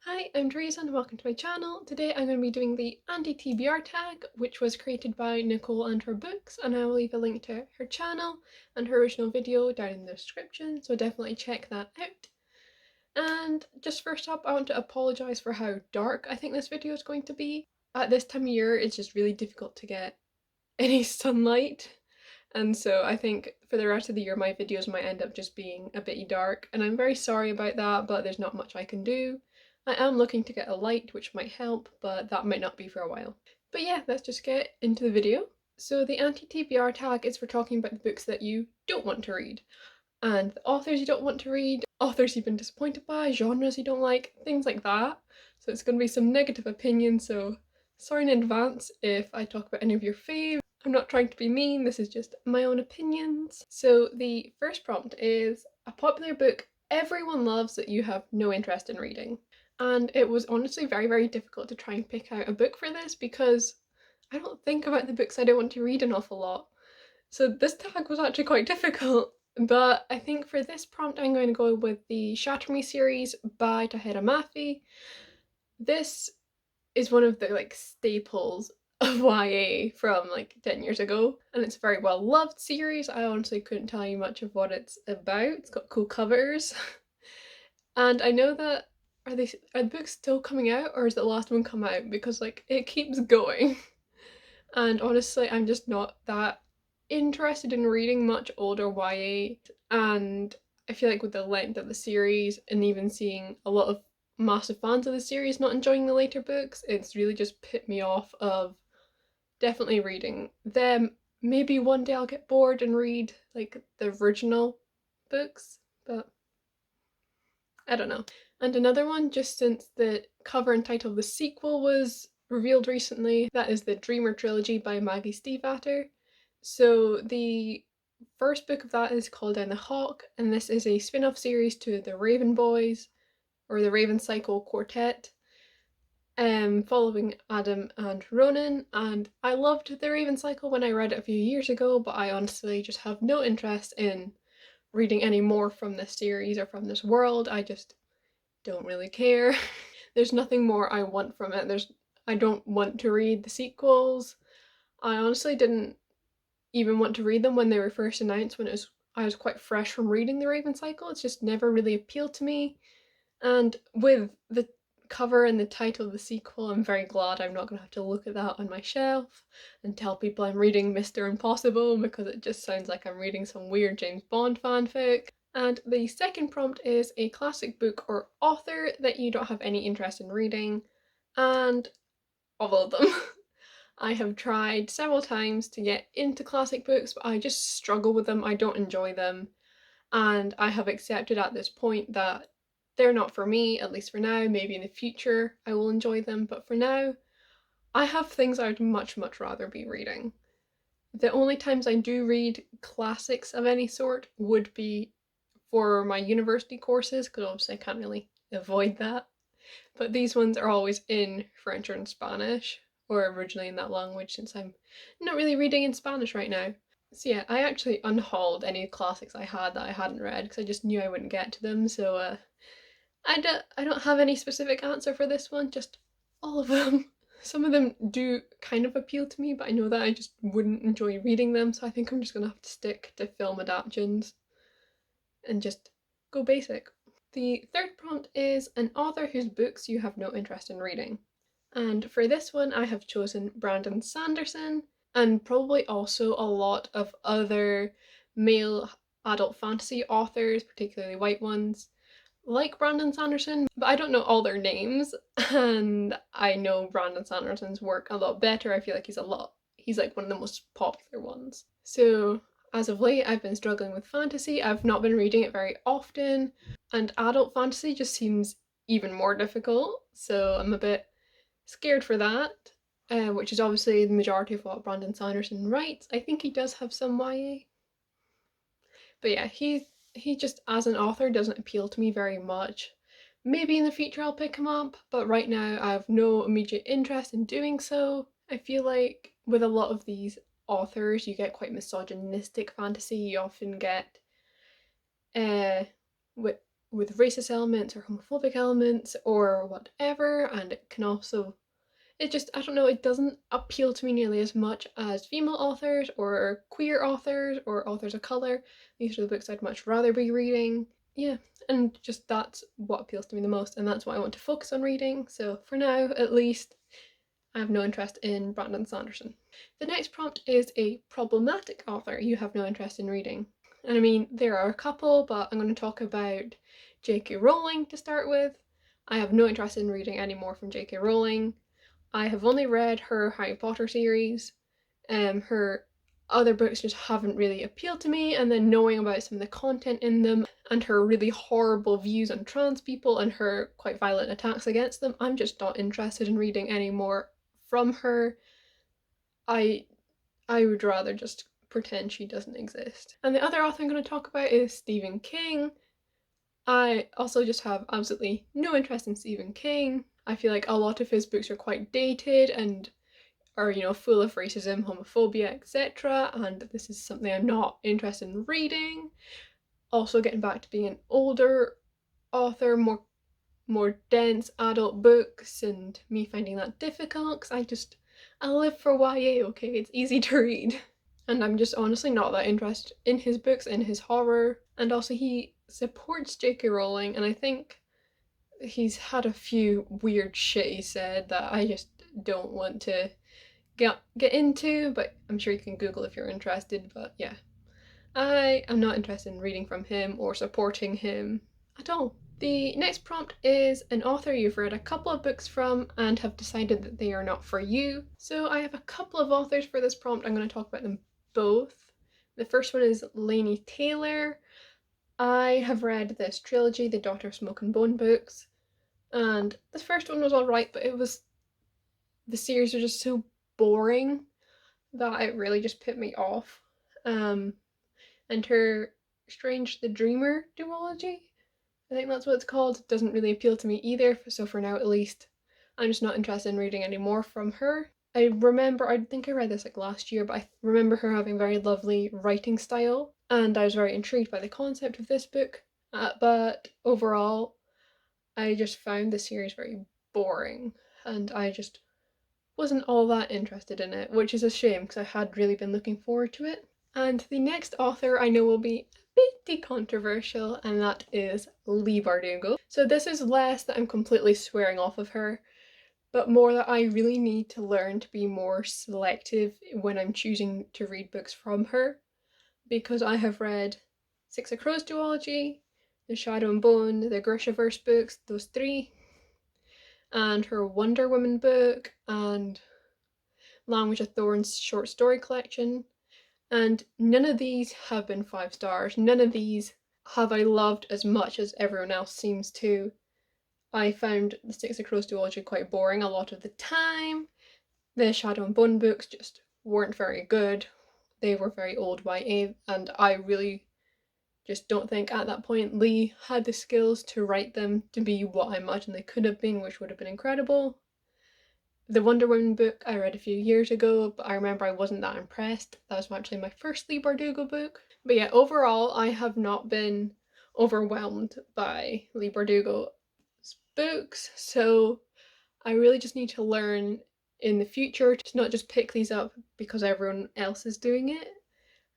Hi, I'm Teresa and welcome to my channel. Today I'm going to be doing the anti-TBR tag, which was created by Nicole and her books, and I will leave a link to her channel and her original video down in the description, so definitely check that out. And just first up, I want to apologise for how dark I think this video is going to be. At this time of year, it's just really difficult to get any sunlight, and so I think for the rest of the year my videos might end up just being a bit dark, and I'm very sorry about that, but there's not much I can do. I am looking to get a light which might help, but that might not be for a while. But yeah, let's just get into the video. So the anti-TBR tag is for talking about the books that you don't want to read, and the authors you don't want to read, authors you've been disappointed by, genres you don't like, things like that. So it's going to be some negative opinions, so sorry in advance if I talk about any of your faves. I'm not trying to be mean, this is just my own opinions. So the first prompt is a popular book everyone loves that you have no interest in reading. And it was honestly very difficult to try and pick out a book for this because I don't think about the books I don't want to read an awful lot. So this tag was actually quite difficult. But I think for this prompt I'm going to go with the Shatter Me series by Tahira Mafi. This is one of the staples of YA from 10 years ago, and it's a very well loved series. I honestly couldn't tell you much of what it's about. It's got cool covers. And I know that are the books still coming out, or is the last one come out? Because it keeps going. And honestly, I'm just not that interested in reading much older YA, and I feel like with the length of the series and even seeing a lot of massive fans of the series not enjoying the later books, it's really just put me off of definitely reading them. Maybe one day I'll get bored and read the original books, but I don't know. And another one, just since the cover and title of the sequel was revealed recently, that is the Dreamer trilogy by Maggie Stiefvater. So the first book of that is called Down the Hawk, and this is a spin-off series to the Raven Boys, or the Raven Cycle Quartet, following Adam and Ronan, and I loved the Raven Cycle when I read it a few years ago, but I honestly just have no interest in reading any more from this series or from this world. I just don't really care. There's nothing more I want from it. I don't want to read the sequels. I honestly didn't even want to read them when they were first announced, when I was quite fresh from reading the Raven Cycle. It's just never really appealed to me. And with the cover and the title of the sequel, I'm very glad I'm not going to have to look at that on my shelf and tell people I'm reading Mr. Impossible, because it just sounds like I'm reading some weird James Bond fanfic. And the second prompt is a classic book or author that you don't have any interest in reading, and all of them. I have tried several times to get into classic books, but I just struggle with them. I don't enjoy them, and I have accepted at this point that they're not for me, at least for now. Maybe in the future I will enjoy them, but for now I have things I would much rather be reading. The only times I do read classics of any sort would be for my university courses, because obviously I can't really avoid that. But these ones are always in French or in Spanish, or originally in that language, since I'm not really reading in Spanish right now. So yeah, I actually unhauled any classics I had that I hadn't read because I just knew I wouldn't get to them, so I don't have any specific answer for this one, just all of them. Some of them do kind of appeal to me, but I know that I just wouldn't enjoy reading them, so I think I'm just gonna have to stick to film adaptions and just go basic. The third prompt is an author whose books you have no interest in reading. And for this one, I have chosen Brandon Sanderson, and probably also a lot of other male adult fantasy authors, particularly white ones, like Brandon Sanderson, but I don't know all their names, and I know Brandon Sanderson's work a lot better. I feel like he's like one of the most popular ones. So as of late, I've been struggling with fantasy. I've not been reading it very often, and adult fantasy just seems even more difficult, so I'm a bit scared for that, which is obviously the majority of what Brandon Sanderson writes. I think he does have some YA. But yeah, he just as an author doesn't appeal to me very much. Maybe in the future I'll pick him up, but right now I have no immediate interest in doing so. I feel like with a lot of these authors, you get quite misogynistic fantasy. You often get uh with racist elements or homophobic elements or whatever, and it can also, it just, I don't know, it doesn't appeal to me nearly as much as female authors or queer authors or authors of colour. These are the books I'd much rather be reading. Yeah, and just that's what appeals to me the most, and that's what I want to focus on reading. So for now, at least, I have no interest in Brandon Sanderson. The next prompt is a problematic author you have no interest in reading. And I mean, there are a couple, but I'm going to talk about J.K. Rowling to start with. I have no interest in reading any more from J.K. Rowling. I have only read her Harry Potter series. Her other books just haven't really appealed to me, and then knowing about some of the content in them and her really horrible views on trans people and her quite violent attacks against them, I'm just not interested in reading any more from her. I would rather just pretend she doesn't exist. And the other author I'm going to talk about is Stephen King. I also just have absolutely no interest in Stephen King. I feel like a lot of his books are quite dated and are, you know, full of racism, homophobia, etc. And this is something I'm not interested in reading. Also, getting back to being an older author, more dense adult books, and me finding that difficult because I live for YA, okay? It's easy to read. And I'm just honestly not that interested in his books, in his horror. And also, he supports J.K. Rowling, and I think he's had a few weird shit he said that I just don't want to get into, but I'm sure you can Google if you're interested. But yeah, I am not interested in reading from him or supporting him at all. The next prompt is an author you've read a couple of books from and have decided that they are not for you. So I have a couple of authors for this prompt. I'm going to talk about them both. The first one is Laini Taylor. I have read this trilogy, the Daughter of Smoke and Bone books, and this first one was alright, but the series was just so boring that it really just put me off. And her Strange the Dreamer duology, I think that's what it's called, doesn't really appeal to me either, so for now at least, I'm just not interested in reading any more from her. I think I read this like last year, but I remember her having very lovely writing style, and I was very intrigued by the concept of this book, but overall, I just found the series very boring, and I just wasn't all that interested in it, which is a shame because I had really been looking forward to it. And the next author I know will be a bit controversial, and that is Leigh Bardugo. So this is less that I'm completely swearing off of her, but more that I really need to learn to be more selective when I'm choosing to read books from her, because I have read Six of Crows duology, the Shadow and Bone, the Grishaverse books, those three, and her Wonder Woman book, and Language of Thorns short story collection, and none of these have been 5 stars. None of these have I loved as much as everyone else seems to. I found the Six of Crows duology quite boring a lot of the time. The Shadow and Bone books just weren't very good. They were very old YA, and I really just don't think at that point Leigh had the skills to write them to be what I imagine they could have been, which would have been incredible. The Wonder Woman book I read a few years ago, but I remember I wasn't that impressed. That was actually my first Leigh Bardugo book. But yeah, overall, I have not been overwhelmed by Leigh Bardugo's books, so I really just need to learn in the future to not just pick these up because everyone else is doing it,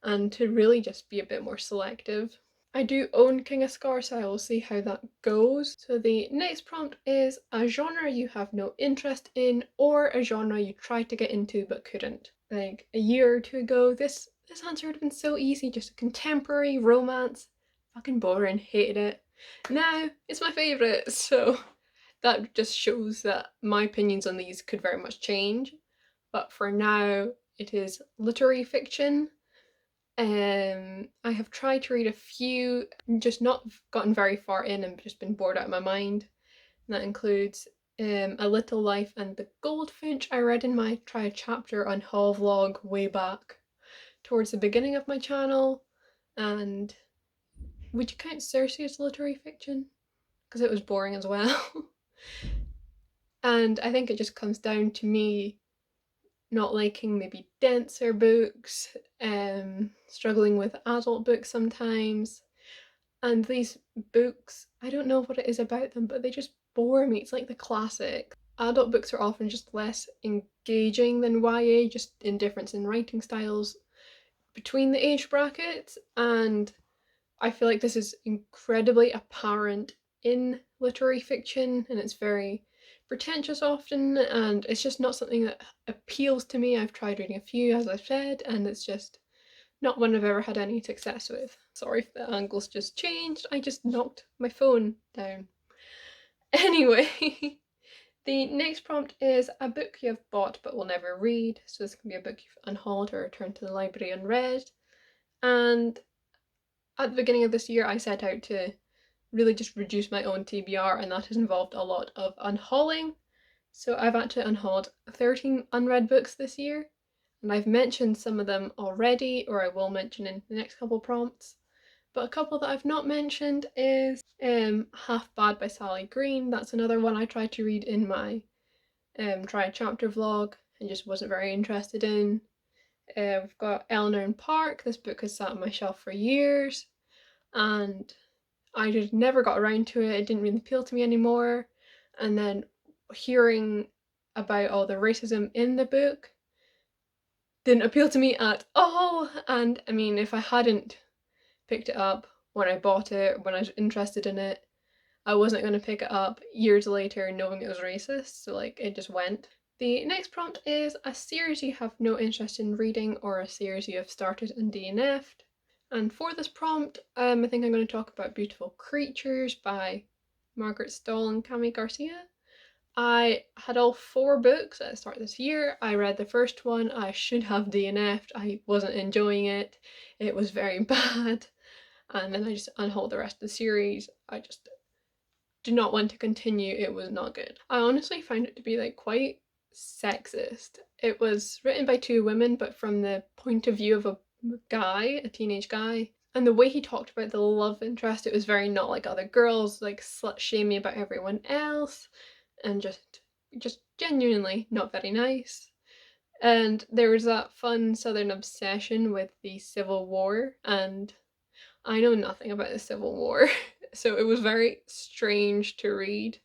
and to really just be a bit more selective. I do own King of Scars, so I will see how that goes. So the next prompt is a genre you have no interest in, or a genre you tried to get into but couldn't. Like a year or two ago, this answer would have been so easy, just a contemporary romance. Fucking boring, hated it. Now it's my favourite, so that just shows that my opinions on these could very much change. But for now, it is literary fiction. I have tried to read a few, just not gotten very far in and just been bored out of my mind. And that includes A Little Life and The Goldfinch. I read in my try a chapter on haul vlog way back towards the beginning of my channel. And would you count Cersei as literary fiction? Because it was boring as well. And I think it just comes down to me not liking maybe denser books, struggling with adult books sometimes. And these books, I don't know what it is about them, but they just bore me. It's like the classic. Adult books are often just less engaging than YA, just in difference in writing styles between the age brackets. And I feel like this is incredibly apparent in literary fiction, and it's very pretentious often, and it's just not something that appeals to me. I've tried reading a few, as I've said, and it's just not one I've ever had any success with. Sorry if the angle's just changed, I just knocked my phone down. Anyway, the next prompt is a book you have bought but will never read. So this can be a book you've unhauled or returned to the library unread. And at the beginning of this year, I set out to really just reduce my own TBR, and that has involved a lot of unhauling. So I've actually unhauled 13 unread books this year, and I've mentioned some of them already, or I will mention in the next couple prompts. But a couple that I've not mentioned is Half Bad by Sally Green. That's another one I tried to read in my try a chapter vlog and just wasn't very interested in. We've got Eleanor and Park. This book has sat on my shelf for years, and I just never got around to it. It didn't really appeal to me anymore. And then hearing about all the racism in the book didn't appeal to me at all. And I mean, if I hadn't picked it up when I bought it, when I was interested in it, I wasn't going to pick it up years later knowing it was racist. So, like, it just went. The next prompt is a series you have no interest in reading or a series you have started and DNF'd. And for this prompt, I think I'm going to talk about Beautiful Creatures by Margaret Stoll and Cami Garcia. I had all 4 books at the start of this year. I read the first one. I should have DNF'd. I wasn't enjoying it. It was very bad. And then I just unhauled the rest of the series. I just do not want to continue. It was not good. I honestly find it to be like quite sexist. It was written by 2 women, but from the point of view of a guy, a teenage guy. And the way he talked about the love interest, it was very not like other girls, like slut shaming about everyone else, and just genuinely not very nice. And there was that fun southern obsession with the Civil War, and I know nothing about the Civil War, so it was very strange to read.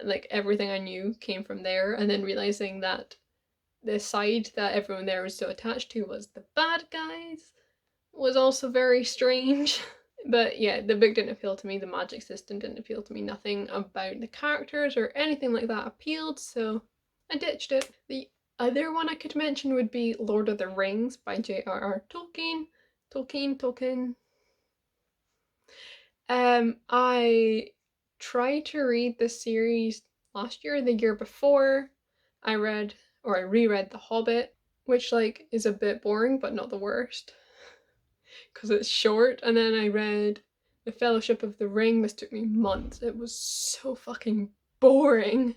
Like, everything I knew came from there, and then realizing that the side that everyone there was so attached to was the bad guys was also very strange. But yeah, the book didn't appeal to me, the magic system didn't appeal to me, nothing about the characters or anything like that appealed, so I ditched it. The other one I could mention would be Lord of the Rings by J.R.R. Tolkien. Tolkien. I tried to read this series last year, the year before. I reread The Hobbit, which like is a bit boring, but not the worst, because it's short. And then I read The Fellowship of the Ring. This took me months. It was so fucking boring.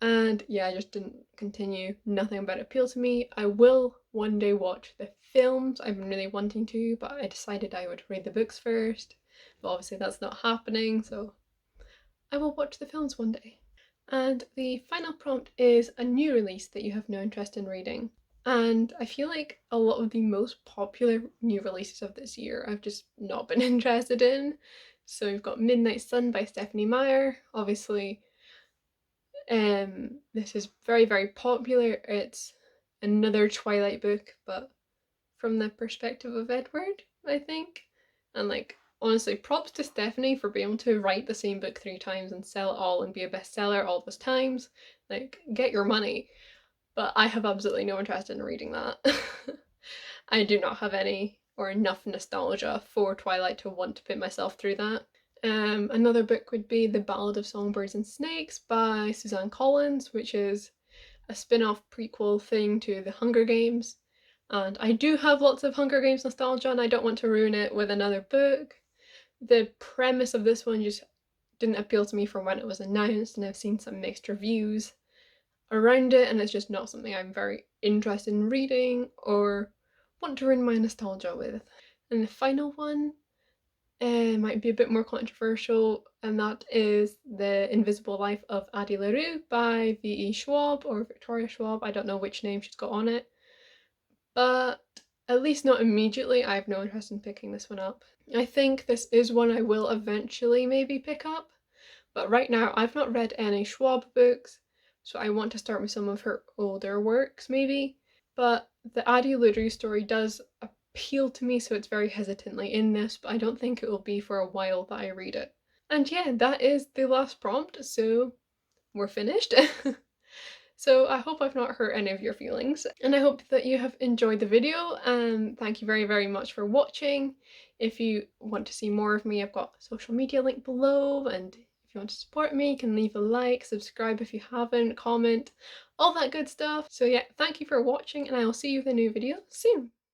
And yeah, I just didn't continue. Nothing about it appealed to me. I will one day watch the films. I've been really wanting to, but I decided I would read the books first. But obviously that's not happening, so I will watch the films one day. And the final prompt is a new release that you have no interest in reading. And I feel like a lot of the most popular new releases of this year I've just not been interested in. So we've got Midnight Sun by Stephanie Meyer. Obviously, this is very, very popular. It's another Twilight book, but from the perspective of Edward, I think. And like, honestly, props to Stephanie for being able to write the same book 3 times and sell it all and be a bestseller all those times. Like, get your money. But I have absolutely no interest in reading that. I do not have any or enough nostalgia for Twilight to want to put myself through that. Another book would be The Ballad of Songbirds and Snakes by Suzanne Collins, which is a spin-off prequel thing to The Hunger Games. And I do have lots of Hunger Games nostalgia, and I don't want to ruin it with another book. The premise of this one just didn't appeal to me from when it was announced, and I've seen some mixed reviews around it, and it's just not something I'm very interested in reading or want to ruin my nostalgia with. And the final one might be a bit more controversial, and that is The Invisible Life of Addie LaRue by V.E. Schwab or Victoria Schwab. I don't know which name she's got on it. But At least not immediately. I have no interest in picking this one up. I think this is one I will eventually maybe pick up, but right now I've not read any Schwab books, so I want to start with some of her older works maybe. But the Addie LaRue story does appeal to me, so it's very hesitantly in this, but I don't think it will be for a while that I read it. And yeah, that is the last prompt, so we're finished. So I hope I've not hurt any of your feelings, and I hope that you have enjoyed the video, and thank you very, very much for watching. If you want to see more of me, I've got a social media link below, and if you want to support me, you can leave a like, subscribe if you haven't, comment, all that good stuff. So yeah, thank you for watching, and I will see you with a new video soon.